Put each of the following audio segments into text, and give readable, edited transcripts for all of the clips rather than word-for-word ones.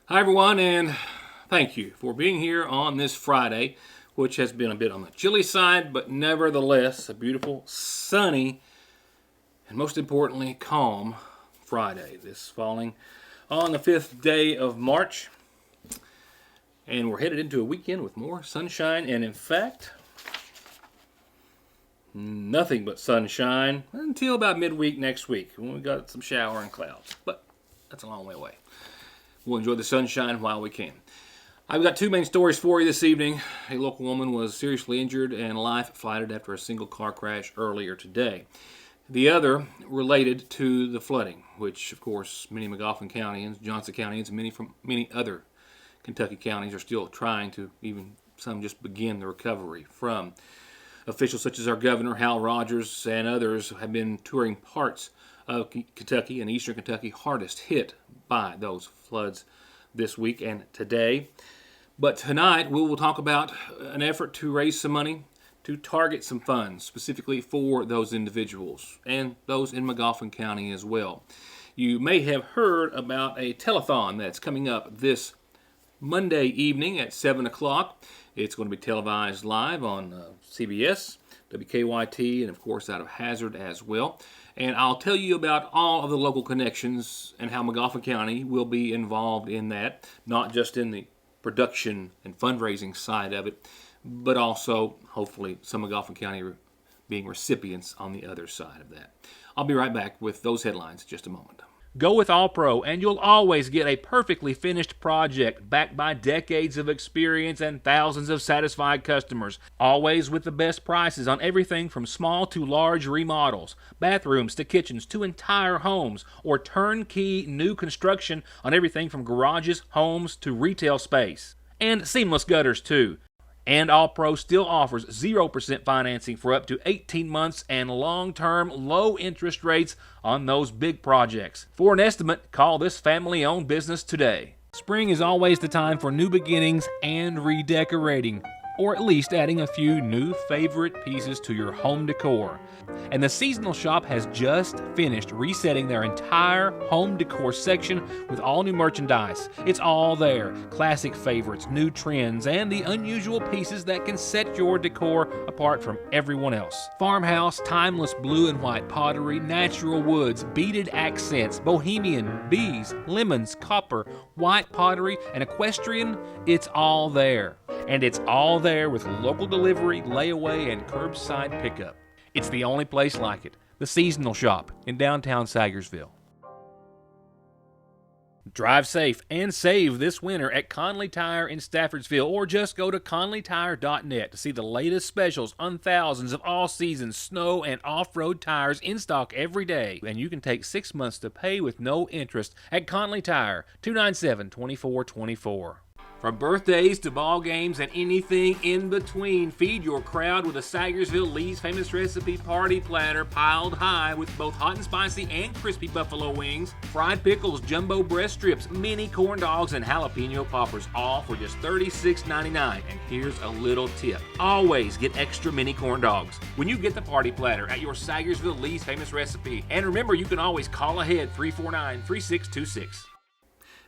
Hi, everyone, and thank you for being here on this Friday, which has been a bit on the chilly side, but nevertheless a beautiful, sunny, and most importantly, calm Friday. This falling on the 5th day of March, and we're headed into a weekend with more sunshine, and in fact, nothing but sunshine until about midweek next week when we got some shower and clouds, but that's a long way away. We'll enjoy the sunshine while we can. I've got two main stories for you this evening. A local woman was seriously injured and life flighted after a single car crash earlier today. The other related to the flooding, which, of course, many McGoffin Countyans, Johnson Countyans, and many from many other Kentucky counties are still trying to, even some just begin the recovery from. Officials such as our governor, Hal Rogers, and others have been touring parts of Kentucky and eastern Kentucky hardest hit by those floods this week and today. But tonight we will talk about an effort to raise some money to target some funds specifically for those individuals and those in McGoffin County as well. You may have heard about a telethon that's coming up this Monday evening at 7 o'clock. It's going to be televised live on CBS, WKYT, and of course out of Hazard as well. And I'll tell you about all of the local connections and how McGoffin County will be involved in that, not just in the production and fundraising side of it, but also, hopefully, some McGoffin County being recipients on the other side of that. I'll be right back with those headlines in just a moment. Go with All-Pro, and you'll always get a perfectly finished project backed by decades of experience and thousands of satisfied customers. Always with the best prices on everything from small to large remodels, bathrooms to kitchens to entire homes, or turnkey new construction on everything from garages, homes to retail space. And seamless gutters, too. And All-Pro still offers 0% financing for up to 18 months and long-term, low-interest rates on those big projects. For an estimate, call this family-owned business today. Spring is always the time for new beginnings and redecorating, or at least adding a few new favorite pieces to your home decor. And the Seasonal Shop has just finished resetting their entire home decor section with all new merchandise. It's all there. Classic favorites, new trends, and the unusual pieces that can set your decor apart from everyone else. Farmhouse, timeless blue and white pottery, natural woods, beaded accents, bohemian, bees, lemons, copper, white pottery, and equestrian. It's all there. And it's all there with local delivery, layaway, and curbside pickup. It's the only place like it. The Seasonal Shop in downtown Sagersville. Drive safe and save this winter at Conley Tire in Staffordsville, or just go to conleytire.net to see the latest specials on thousands of all-season snow and off-road tires in stock every day. And you can take 6 months to pay with no interest at Conley Tire, 297-2424. From birthdays to ball games and anything in between, feed your crowd with a Sagersville Lee's Famous Recipe party platter piled high with both hot and spicy and crispy buffalo wings, fried pickles, jumbo breast strips, mini corn dogs, and jalapeno poppers, all for just $36.99. And here's a little tip. Always get extra mini corn dogs when you get the party platter at your Sagersville Lee's Famous Recipe. And remember, you can always call ahead 349-3626.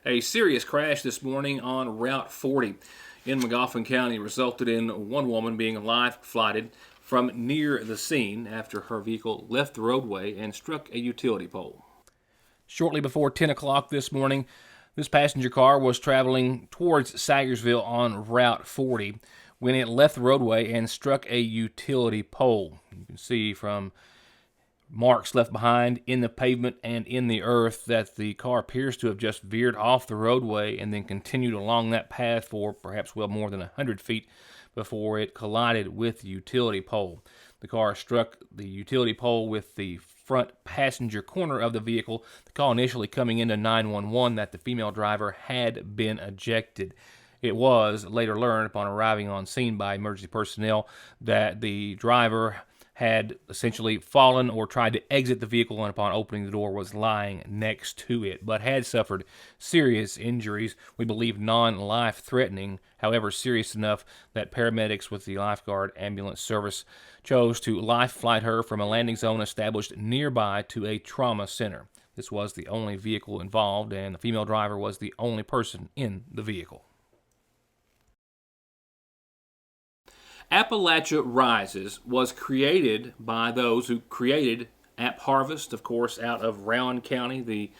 A serious crash this morning on Route 40 in McGoffin County resulted in one woman being life flighted from near the scene after her vehicle left the roadway and struck a utility pole. Shortly before 10 o'clock this morning, this passenger car was traveling towards Sagersville on Route 40 when it left the roadway and struck a utility pole. You can see from marks left behind in the pavement and in the earth that the car appears to have just veered off the roadway and then continued along that path for perhaps well more than 100 feet before it collided with the utility pole. The car struck the utility pole with the front passenger corner of the vehicle. The call initially coming into 911 that the female driver had been ejected. It was later learned upon arriving on scene by emergency personnel that the driver had essentially fallen or tried to exit the vehicle, and upon opening the door was lying next to it, but had suffered serious injuries, we believe non-life-threatening, however serious enough that paramedics with the lifeguard ambulance service chose to life flight her from a landing zone established nearby to a trauma center. This was the only vehicle involved, and the female driver was the only person in the vehicle. Appalachia Rises was created by those who created App Harvest, of course, out of Rowan County, the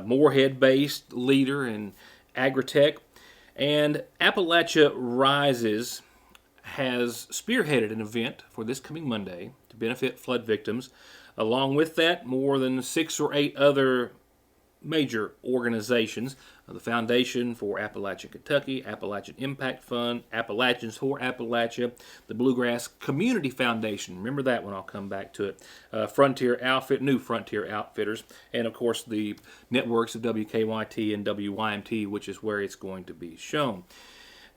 Moorhead-based leader in agritech. And Appalachia Rises has spearheaded an event for this coming Monday to benefit flood victims. Along with that, more than 6 or 8 other major organizations, the Foundation for Appalachian Kentucky, Appalachian Impact Fund, Appalachians for Appalachia, the Bluegrass Community Foundation, remember that one, I'll come back to it, New Frontier Outfitters, and of course the networks of WKYT and WYMT, which is where it's going to be shown.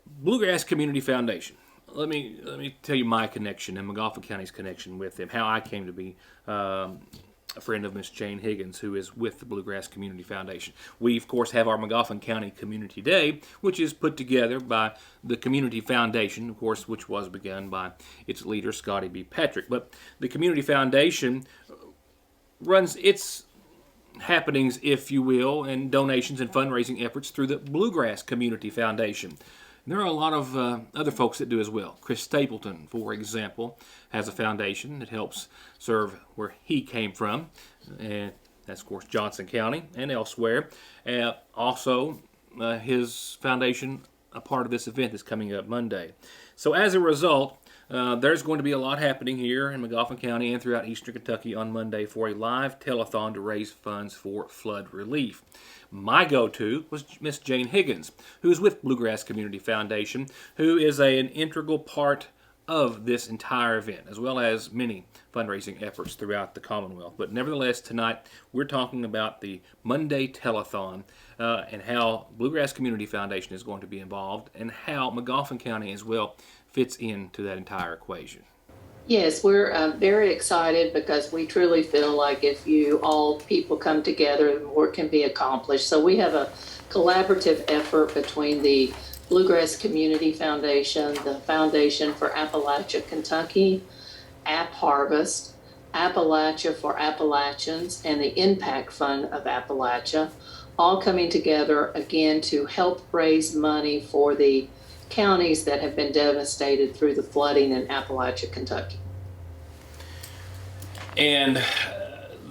Bluegrass Community Foundation. Let me tell you my connection and McGoffin County's connection with them, how I came to be a friend of Miss Jane Higgins, who is with the Bluegrass Community Foundation. We, of course, have our McGoffin County Community Day, which is put together by the Community Foundation, of course, which was begun by its leader, Scotty B. Patrick. But the Community Foundation runs its happenings, if you will, and donations and fundraising efforts through the Bluegrass Community Foundation. There are a lot of other folks that do as well. Chris Stapleton, for example, has a foundation that helps serve where he came from, and that's, of course, Johnson County and elsewhere. Also, his foundation, a part of this event that's coming up Monday. So as a result, there's going to be a lot happening here in McGoffin County and throughout eastern Kentucky on Monday for a live telethon to raise funds for flood relief. My go-to was Miss Jane Higgins, who is with Bluegrass Community Foundation, who is an integral part of this entire event, as well as many fundraising efforts throughout the Commonwealth. But nevertheless, tonight we're talking about the Monday Telethon and how Bluegrass Community Foundation is going to be involved and how McGoffin County as well fits into that entire equation. Yes, we're very excited because we truly feel like if all people come together, more can be accomplished. So we have a collaborative effort between the Bluegrass Community Foundation, the Foundation for Appalachia Kentucky, App Harvest, Appalachia for Appalachians, and the Impact Fund of Appalachia, all coming together again to help raise money for the counties that have been devastated through the flooding in Appalachia, Kentucky. And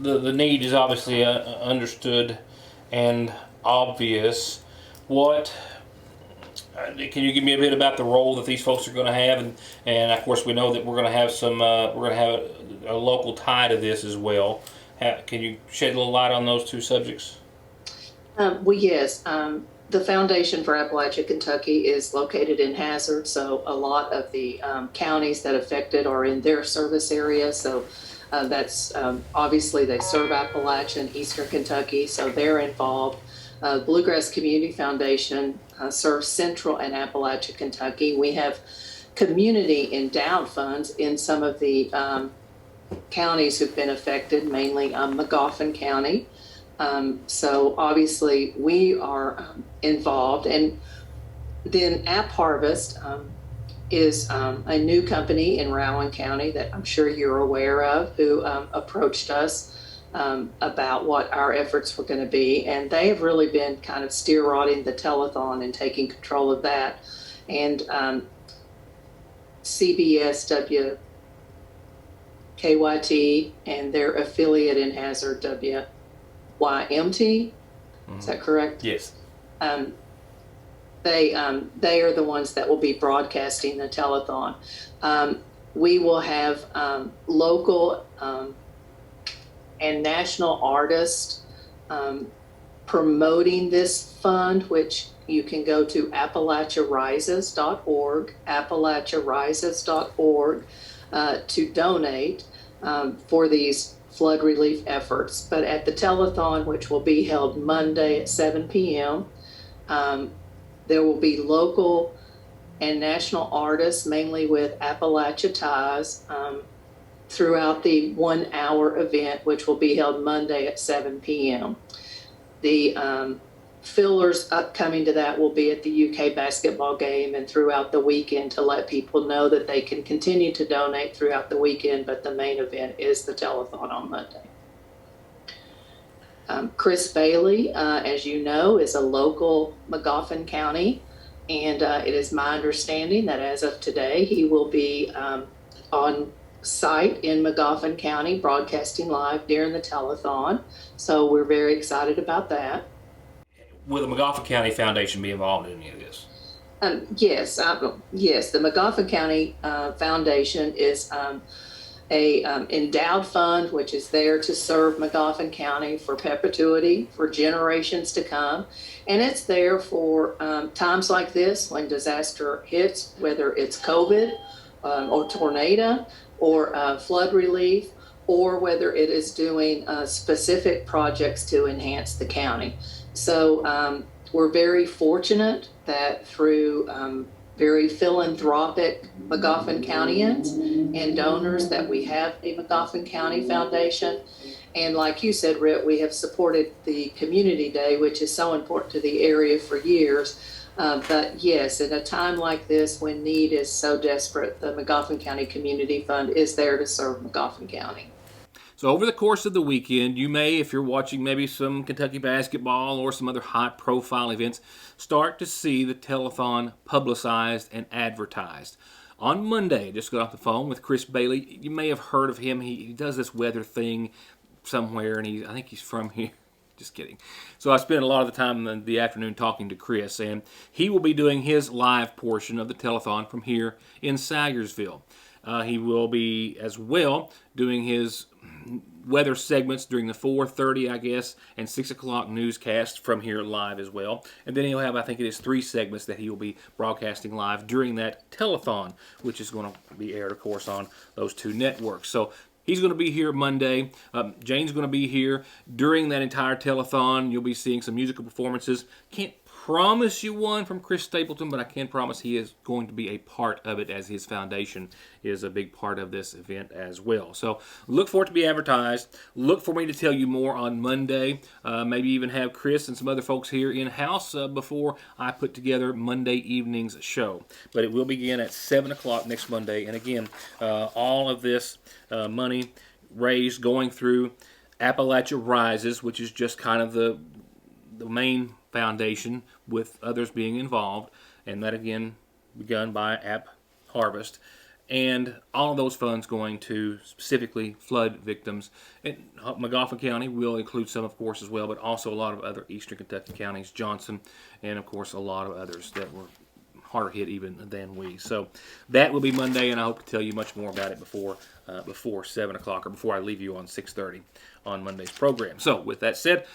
the need is obviously understood and obvious. Can you give me a bit about the role that these folks are going to have, and of course we know that we're going to have a local tie to this as well. Can you shed a little light on those two subjects? Yes. The Foundation for Appalachia Kentucky is located in Hazard, so a lot of the counties that affected are in their service area. So that's obviously they serve Appalachia and Eastern Kentucky, so they're involved. Bluegrass Community Foundation serves Central and Appalachia Kentucky. We have community endowed funds in some of the counties who've been affected, mainly McGoffin County. So obviously we are involved, and then App Harvest is a new company in Rowan County that I'm sure you're aware of, who approached us about what our efforts were going to be, and they have really been kind of steer-rodding the telethon and taking control of that. And CBS WKYT and their affiliate in Hazard, YMT, is that correct? Yes. They are the ones that will be broadcasting the telethon. We will have local and national artists promoting this fund, which you can go to appalachiarises.org to donate for these flood relief efforts. But at the telethon, which will be held Monday at 7 p.m., there will be local and national artists, mainly with Appalachia ties, throughout the 1 hour event, which will be held Monday at 7 p.m. The fillers upcoming to that will be at the UK basketball game and throughout the weekend to let people know that they can continue to donate throughout the weekend, but the main event is the telethon on Monday. Chris Bailey, as you know, is a local Magoffin County, and it is my understanding that as of today, he will be on site in Magoffin County broadcasting live during the telethon. So we're very excited about that. Will the Magoffin County Foundation be involved in any of this? Yes, the Magoffin County Foundation is a endowed fund which is there to serve Magoffin County for perpetuity for generations to come, and it's there for times like this when disaster hits, whether it's COVID or tornado or flood relief, or whether it is doing specific projects to enhance the county. So we're very fortunate that through very philanthropic Magoffin Countyans and donors that we have a Magoffin County Foundation. And like you said, Rick, we have supported the Community Day, which is so important to the area for years. But yes, in a time like this, when need is so desperate, the Magoffin County Community Fund is there to serve Magoffin County. So over the course of the weekend, you may, if you're watching maybe some Kentucky basketball or some other high-profile events, start to see the telethon publicized and advertised. On Monday, just got off the phone with Chris Bailey. You may have heard of him. He does this weather thing somewhere, and I think he's from here. Just kidding. So I spent a lot of the time in the afternoon talking to Chris, and he will be doing his live portion of the telethon from here in Sayersville. He will be, as well, doing his weather segments during the 4:30, I guess, and 6 o'clock newscast from here live as well. And then he'll have, I think it is 3 segments that he will be broadcasting live during that telethon, which is going to be aired, of course, on those 2 networks. So he's going to be here Monday. Jane's going to be here during that entire telethon. You'll be seeing some musical performances. Can't promise you one from Chris Stapleton, but I can promise he is going to be a part of it, as his foundation is a big part of this event as well. So look for it to be advertised. Look for me to tell you more on Monday. Maybe even have Chris and some other folks here in-house before I put together Monday evening's show. But it will begin at 7 o'clock next Monday. And again, all of this money raised going through Appalachia Rises, which is just kind of the main foundation with others being involved, and that again begun by App Harvest, and all of those funds going to specifically flood victims. And Magoffin County will include some, of course, as well, but also a lot of other eastern Kentucky counties, Johnson, and of course a lot of others that were harder hit even than we. So that will be Monday, and I hope to tell you much more about it before 7 o'clock, or before I leave you on 6:30 on Monday's program. So with that said,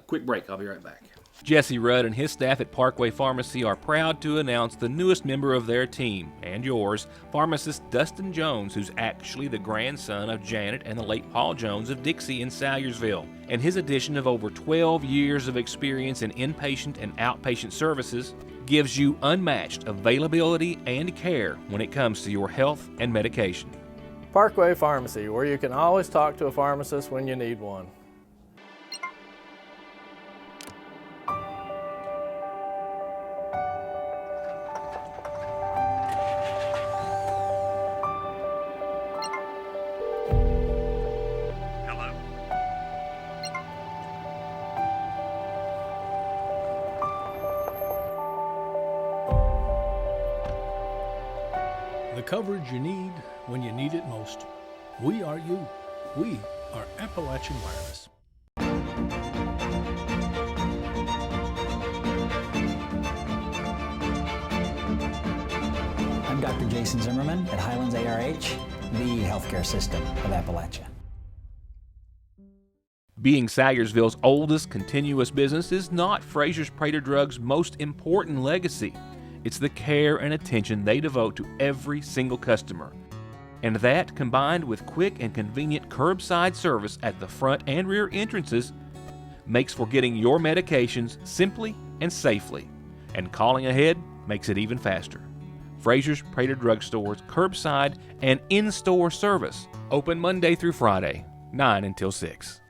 quick break. I'll be right back. Jesse Rudd and his staff at Parkway Pharmacy are proud to announce the newest member of their team, and yours, pharmacist Dustin Jones, who's actually the grandson of Janet and the late Paul Jones of Dixie in Sayersville. And his addition of over 12 years of experience in inpatient and outpatient services gives you unmatched availability and care when it comes to your health and medication. Parkway Pharmacy, where you can always talk to a pharmacist when you need one. The coverage you need when you need it most. We are you. We are Appalachian Wireless. I'm Dr. Jason Zimmerman at Highlands ARH, the healthcare system of Appalachia. Being Sayersville's oldest continuous business is not Fraser's Prater Drugs' most important legacy. It's the care and attention they devote to every single customer. And that, combined with quick and convenient curbside service at the front and rear entrances, makes for getting your medications simply and safely. And calling ahead makes it even faster. Fraser's Prater Drug Store's curbside and in-store service, open Monday through Friday, 9 until 6.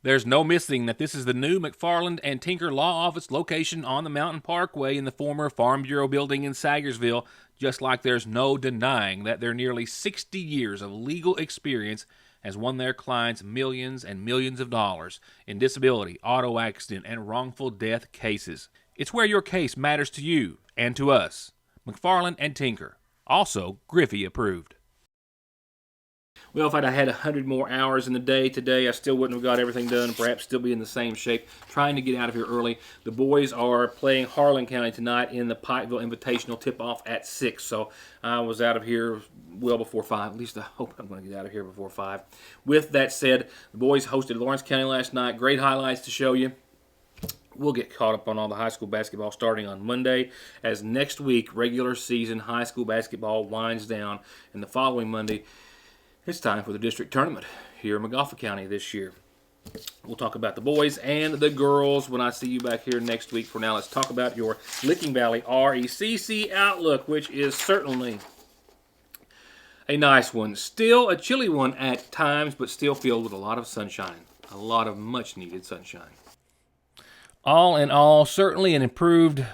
There's no missing that this is the new McFarland and Tinker Law Office location on the Mountain Parkway in the former Farm Bureau building in Sayersville, just like there's no denying that their nearly 60 years of legal experience has won their clients millions and millions of dollars in disability, auto accident, and wrongful death cases. It's where your case matters to you and to us. McFarland and Tinker. Also Griffey approved. Well, if I'd had 100 more hours in the day today, I still wouldn't have got everything done, perhaps still be in the same shape, trying to get out of here early. The boys are playing Harlan County tonight in the Pikeville Invitational tip-off at 6, so I was out of here well before 5. At least I hope I'm going to get out of here before 5. With that said, the boys hosted Lawrence County last night. Great highlights to show you. We'll get caught up on all the high school basketball starting on Monday, as next week regular season high school basketball winds down, and the following Monday it's time for the district tournament here in Montgomery County this year. We'll talk about the boys and the girls when I see you back here next week. For now, let's talk about your Licking Valley RECC outlook, which is certainly a nice one. Still a chilly one at times, but still filled with a lot of sunshine. A lot of much-needed sunshine. All in all, certainly an improved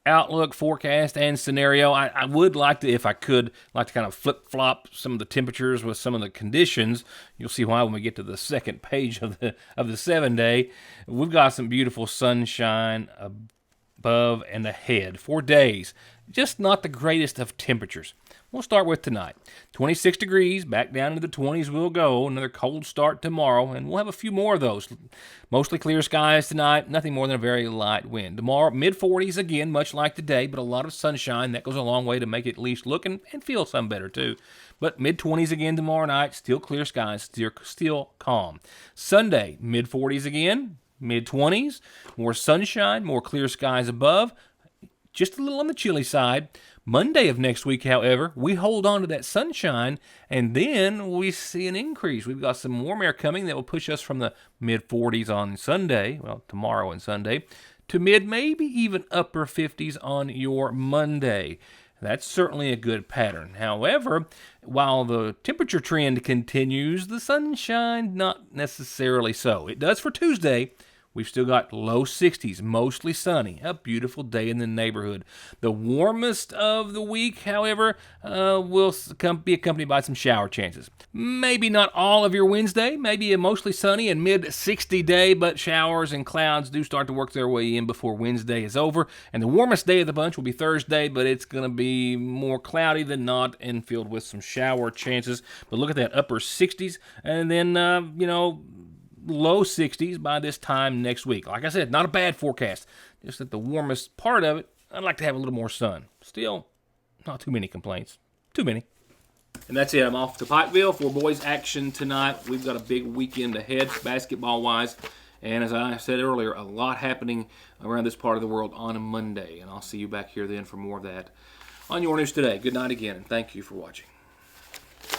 outlook, forecast, and scenario. I would like to, if I could, like to kind of flip-flop some of the temperatures with some of the conditions. You'll see why when we get to the second page of the 7-day. We've got some beautiful sunshine above and ahead for days. Just not the greatest of temperatures. We'll start with tonight. 26 degrees, back down into the 20s we'll go. Another cold start tomorrow, and we'll have a few more of those. Mostly clear skies tonight, nothing more than a very light wind. Tomorrow, mid-40s again, much like today, but a lot of sunshine. That goes a long way to make it at least look and feel some better, too. But mid-20s again tomorrow night, still clear skies, still calm. Sunday, mid-40s again, mid-20s, more sunshine, more clear skies above. Just a little on the chilly side. Monday of next week, however, we hold on to that sunshine, and then we see an increase. We've got some warm air coming that will push us from the mid-40s on Sunday, well, tomorrow and Sunday, to mid, maybe even upper 50s on your Monday. That's certainly a good pattern. However, while the temperature trend continues, the sunshine not necessarily so. It does for Tuesday. We've still got low 60s, mostly sunny. A beautiful day in the neighborhood. The warmest of the week, however, will be accompanied by some shower chances. Maybe not all of your Wednesday, maybe a mostly sunny and mid-60 day, but showers and clouds do start to work their way in before Wednesday is over. And the warmest day of the bunch will be Thursday, but it's going to be more cloudy than not and filled with some shower chances. But look at that, upper 60s, and then, low 60s by this time next week. Like I said, not a bad forecast. Just that the warmest part of it, I'd like to have a little more sun. Still, not too many complaints. Too many. And that's it. I'm off to Pikeville for boys action tonight. We've got a big weekend ahead, basketball-wise. And as I said earlier, a lot happening around this part of the world on a Monday. And I'll see you back here then for more of that on Your News Today. Good night again, and thank you for watching.